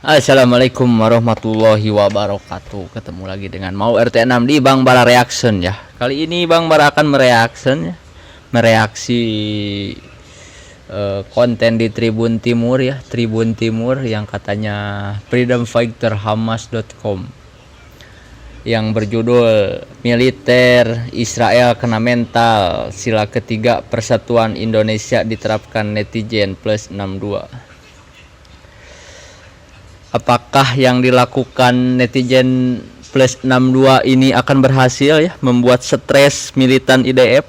Assalamualaikum warahmatullahi wabarakatuh. Ketemu lagi dengan Mau RT6 di Bang Bara Reaction ya. Kali ini Bang Bara akan mereaksi konten di Tribun Timur ya, Tribun Timur yang katanya freedomfighterhamas.com yang berjudul Militer Israel kena mental, sila ketiga persatuan Indonesia diterapkan netizen plus 62. Apakah yang dilakukan netizen plus 62 ini akan berhasil ya membuat stres militan IDF?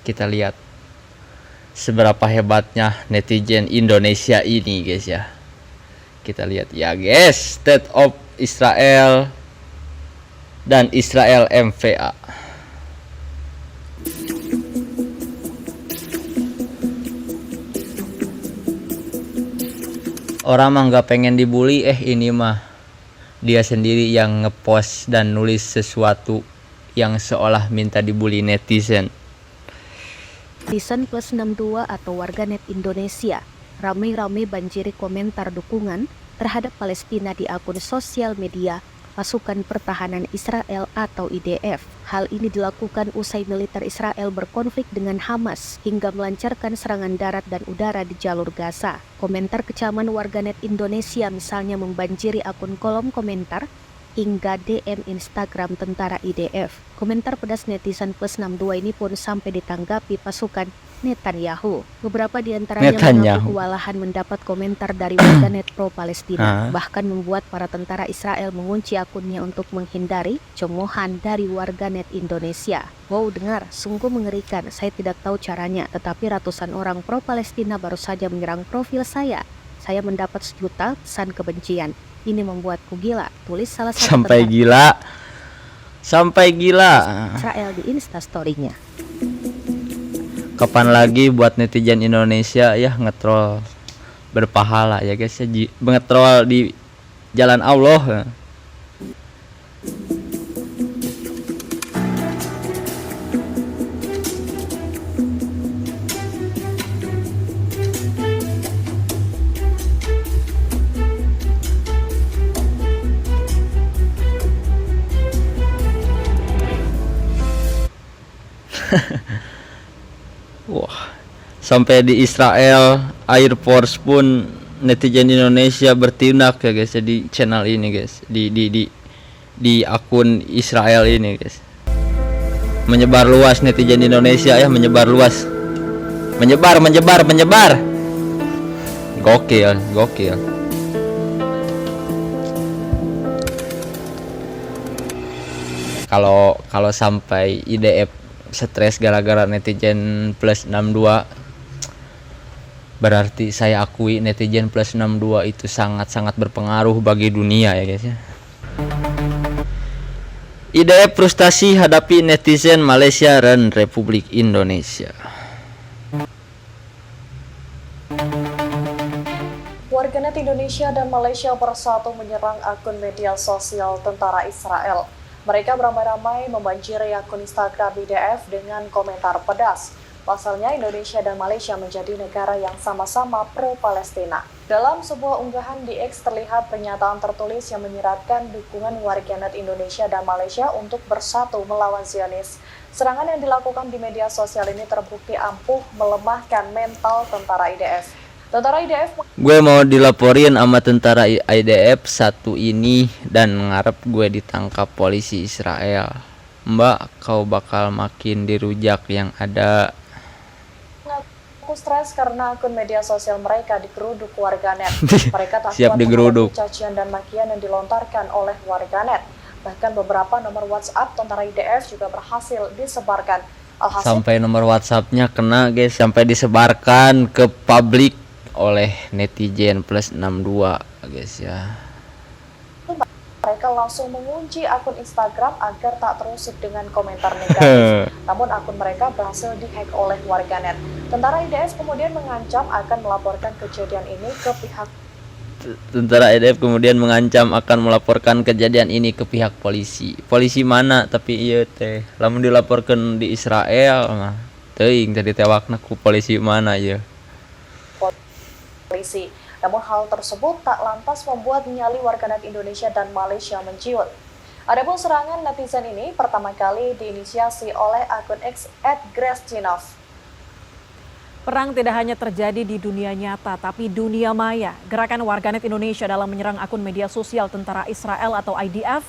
Kita lihat seberapa hebatnya netizen Indonesia ini guys ya. Kita lihat ya guys, State of Israel dan Israel MVA. Orang mah nggak pengen dibully, ini mah dia sendiri yang ngepost dan nulis sesuatu yang seolah minta dibully netizen. Netizen plus 62 atau warganet Indonesia ramai-ramai banjiri komentar dukungan terhadap Palestina di akun sosial media Pasukan Pertahanan Israel atau IDF. Hal ini dilakukan usai militer Israel berkonflik dengan Hamas hingga melancarkan serangan darat dan udara di jalur Gaza. Komentar kecaman warganet Indonesia misalnya membanjiri akun kolom komentar hingga DM Instagram tentara IDF. Komentar pedas netizen plus 62 ini pun sampai ditanggapi pasukan Netanyahu. Beberapa di antaranya mengaku kewalahan mendapat komentar dari warganet pro-Palestina, bahkan membuat para tentara Israel mengunci akunnya untuk menghindari cemoohan dari warganet Indonesia. Wow, dengar, sungguh mengerikan. Saya tidak tahu caranya, tetapi ratusan orang pro-Palestina baru saja menyerang profil saya. Saya mendapat sejuta pesan kebencian. Ini membuatku gila, tulis salah satu Sampai gila Israel di Instastory-nya. Kapan lagi buat netizen Indonesia ya ngetrol berpahala ya guys ya, ngetrol di jalan Allah. Wah, sampai di Israel Air Force pun netizen Indonesia bertindak ya guys ya, di channel ini guys, di akun Israel ini guys. Menyebar luas netizen Indonesia ya, menyebar luas. Menyebar. Gokil. Kalau sampai IDF stres gara-gara netizen plus 62, berarti saya akui netizen plus 62 itu sangat-sangat berpengaruh bagi dunia ya guys ya. IDF frustasi hadapi netizen Malaysia dan Republik Indonesia. Warganet Indonesia dan Malaysia bersatu menyerang akun media sosial tentara Israel. Mereka beramai-ramai membanjiri akun Instagram IDF dengan komentar pedas. Pasalnya Indonesia dan Malaysia menjadi negara yang sama-sama pro-Palestina. Dalam sebuah unggahan di X terlihat pernyataan tertulis yang menyiratkan dukungan warganet Indonesia dan Malaysia untuk bersatu melawan Zionis. Serangan yang dilakukan di media sosial ini terbukti ampuh melemahkan mental tentara IDF. Tentara IDF, gue mau dilaporin sama tentara IDF satu ini dan ngarep gue ditangkap polisi Israel. Mbak, kau bakal makin dirujak yang ada. Aku stres karena akun media sosial mereka digeruduk warganet. Mereka tak Siap kuat digeruduk. menghadapi cacian dan makian yang dilontarkan oleh warganet. Bahkan beberapa nomor WhatsApp tentara IDF juga berhasil disebarkan. Sampai nomor WhatsAppnya kena guys, sampai disebarkan ke publik oleh netizen plus 62 guys ya. Mereka langsung mengunci akun Instagram agar tak terusik dengan komentar negatif. Namun akun mereka berhasil dihack oleh warganet. Tentara IDF kemudian mengancam akan melaporkan kejadian ini ke pihak polisi. Polisi mana tapi iya teh. Lamun dilaporkan di Israel mah teuing tadi tewakna ku polisi mana ya. polisi. Namun hal tersebut tak lantas membuat nyali warganet Indonesia dan Malaysia menciut. Adapun serangan netizen ini pertama kali diinisiasi oleh akun X @Grastinov. Perang tidak hanya terjadi di dunia nyata, tapi dunia maya. Gerakan warganet Indonesia dalam menyerang akun media sosial tentara Israel atau IDF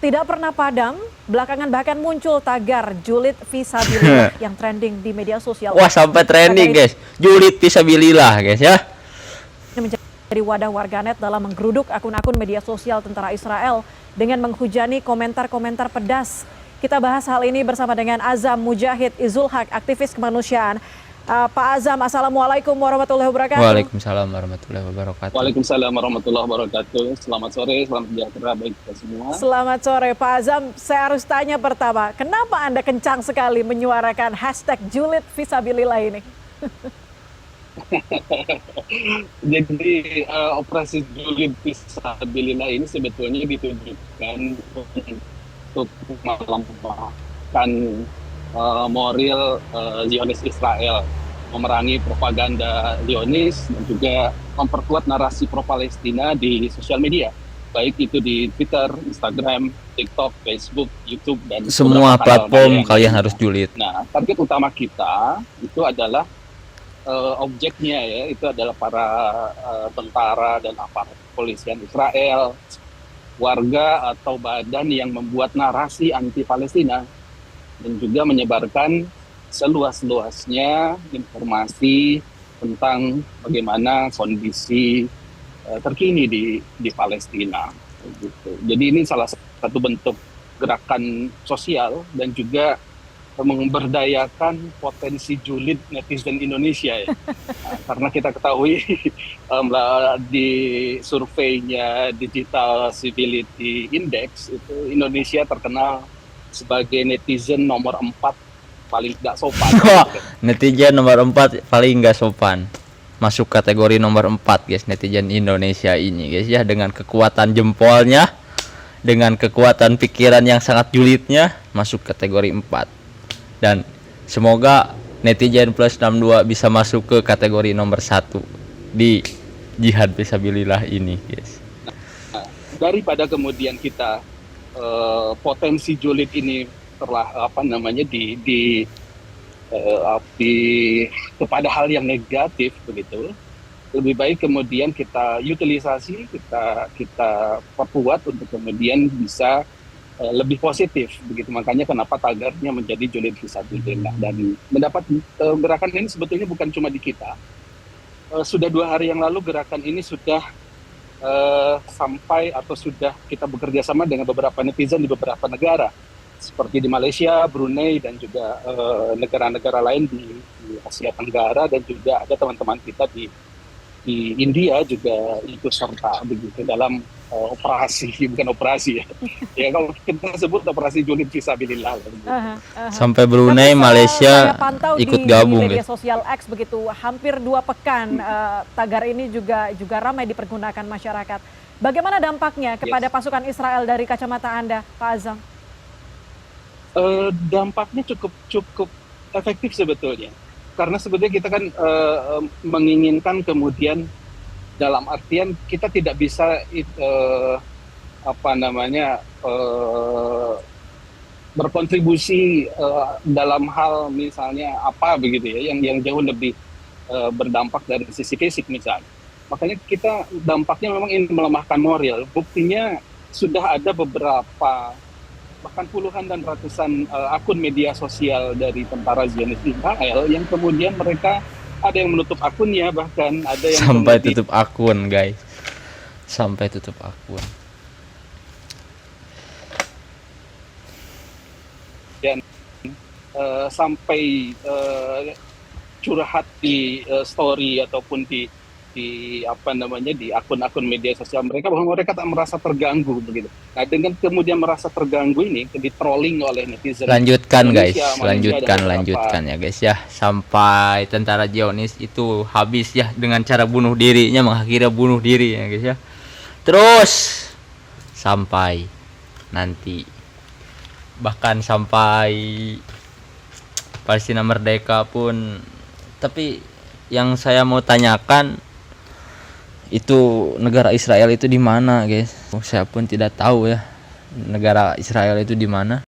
tidak pernah padam. Belakangan bahkan muncul tagar julid fisabilillah yang trending di media sosial. Wah, sampai trending guys, julid fisabilillah guys ya. Ini menjadi wadah warganet dalam menggeruduk akun-akun media sosial tentara Israel dengan menghujani komentar-komentar pedas. Kita bahas hal ini bersama dengan Azam Mujahid Izul Haq, aktivis kemanusiaan. Pak Azam, Assalamualaikum warahmatullahi wabarakatuh. Waalaikumsalam warahmatullahi wabarakatuh. Waalaikumsalam warahmatullahi wabarakatuh. Selamat sore, selamat sejahtera bagi kita semua. Selamat sore Pak Azam, saya harus tanya pertama, kenapa Anda kencang sekali menyuarakan hashtag julid fisabilillah ini? Jadi operasi julid fisabilillah ini sebetulnya ditujukan untuk melembahkan moral Zionis Israel, memerangi propaganda Zionis dan juga memperkuat narasi pro-Palestina di sosial media, baik itu di Twitter, Instagram, TikTok, Facebook, YouTube, dan Semua platform kalian harus julid. Nah, target utama kita itu adalah objeknya ya, itu adalah para tentara dan aparat kepolisian Israel, warga atau badan yang membuat narasi anti-Palestina dan juga menyebarkan seluas-luasnya informasi tentang bagaimana kondisi terkini di Palestina. Gitu. Jadi ini salah satu bentuk gerakan sosial dan juga memberdayakan potensi julid netizen Indonesia ya. Nah, karena kita ketahui di surveinya Digital Civility Index itu Indonesia terkenal sebagai netizen nomor 4 paling tidak sopan. Netizen nomor 4 paling nggak sopan. Masuk kategori nomor 4 guys, netizen Indonesia ini guys ya, dengan kekuatan jempolnya, dengan kekuatan pikiran yang sangat julidnya, masuk kategori 4. Dan semoga netizen plus 62 bisa masuk ke kategori nomor 1 di jihad fisabilillah ini guys. Nah, daripada kemudian kita potensi julid ini telah kepada hal yang negatif begitu, lebih baik kemudian kita utilisasi, kita perkuat untuk kemudian bisa lebih positif begitu. Makanya kenapa tagarnya menjadi julid fisabilillah, dan mendapat gerakan ini sebetulnya bukan cuma di kita. Sudah 2 hari yang lalu gerakan ini sudah sampai atau sudah kita bekerja sama dengan beberapa netizen di beberapa negara seperti di Malaysia, Brunei, dan juga negara-negara lain di Asia Tenggara, dan juga ada teman-teman kita di India juga ikut serta begitu dalam operasi, bukan operasi ya. Ya kalau kita sebut operasi julid fisabilillah. Sampai Brunei, Malaysia ikut gabung di media guys. sosial X begitu, hampir 2 pekan tagar ini juga ramai dipergunakan masyarakat. Bagaimana dampaknya kepada pasukan Israel dari kacamata Anda, Pak Azam? Dampaknya cukup efektif sebetulnya, karena sebetulnya kita kan menginginkan kemudian dalam artian kita tidak bisa berkontribusi dalam hal misalnya apa begitu ya yang jauh lebih berdampak dari sisi fisik misalnya. Makanya kita dampaknya memang ingin melemahkan moral. Buktinya sudah ada beberapa, bahkan puluhan dan ratusan akun media sosial dari tentara Zionis Israel yang kemudian mereka ada yang menutup akunnya, bahkan ada yang Sampai tutup akun guys, sampai tutup akun. Dan sampai curhat di story ataupun di akun-akun media sosial mereka, bahwa mereka tak merasa terganggu begitu. Nah, dengan kemudian merasa terganggu ini, di trolling oleh netizen. Lanjutkan guys, Indonesia, lanjutkan ya guys ya, sampai tentara Zionis itu habis ya dengan cara bunuh dirinya, mengakhiri bunuh diri ya guys ya. Terus sampai nanti bahkan sampai Palestina merdeka pun. Tapi yang saya mau tanyakan, Itu negara Israel itu di mana, guys? Saya pun tidak tahu ya negara Israel itu di mana.